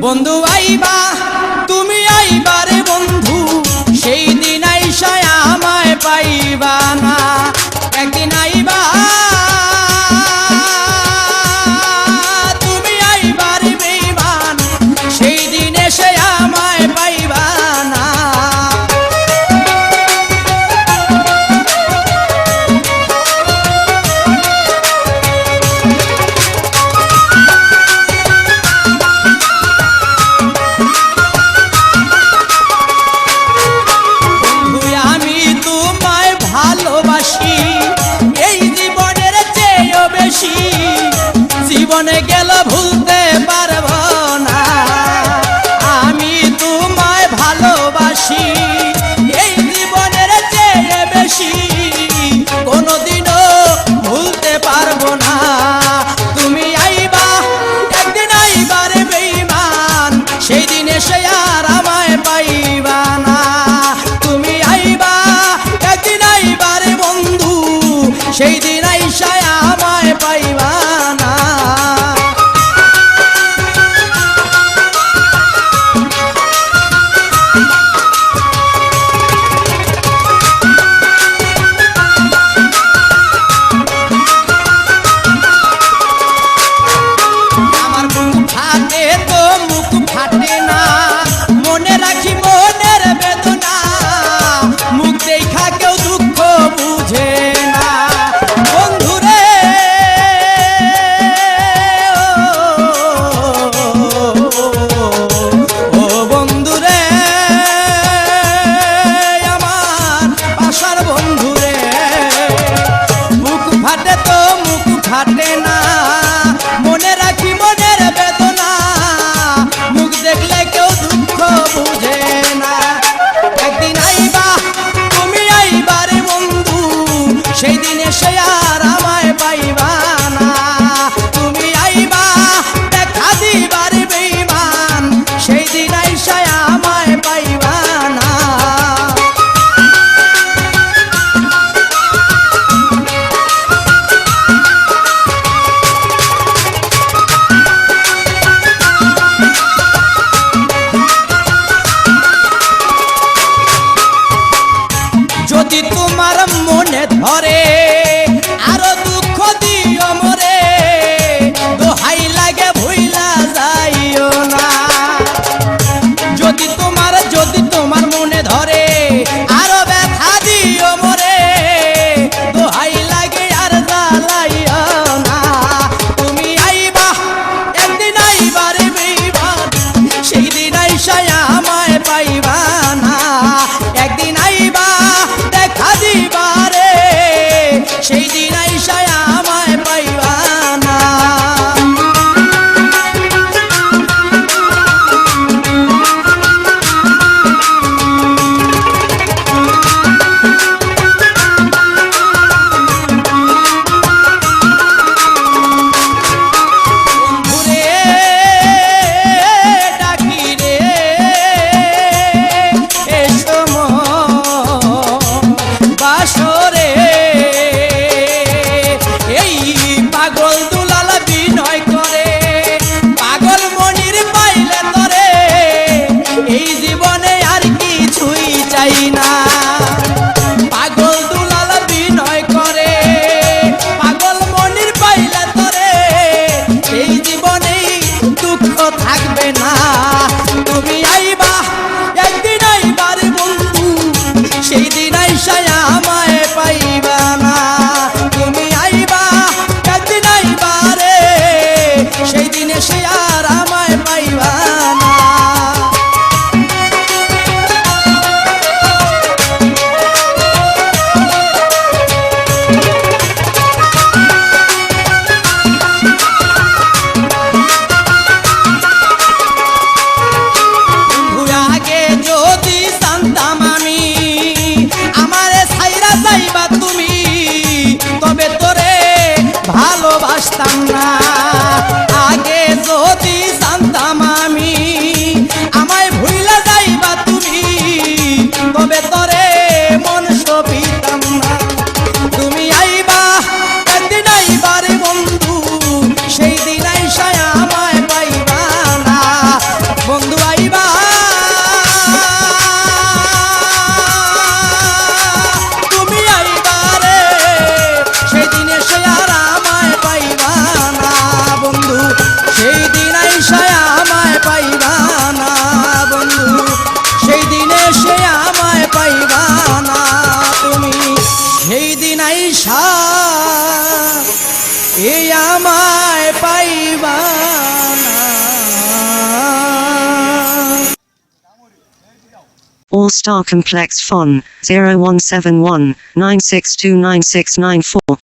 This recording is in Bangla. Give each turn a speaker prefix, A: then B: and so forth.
A: বন্ধু আইবা তুমি আইবা রে বন্ধু, সেই দিন আইসা আমায় পাইবা না। একদিন আইবা তুমি আইবা রে বেঈমান, সেই দিন এসে আমায় পাইবা না। জীবনে গেল ভুলতে পারবো না, আমি তোমায় ভালোবাসি এই জীবনের চেয়ে বেশি, কোনোদিনও ভুলতে পারবো না। তুমি আইবা একদিন আইবা রে বেঈমান, সেই দিন এসে আর আমায় পাইবা না। তুমি আইবা একদিন আইবা রে বন্ধু, সেই দিন আইসা আমায় পাইবা না। এই আমায় পাইবা না।
B: All Star Complex Fon 0171 9629694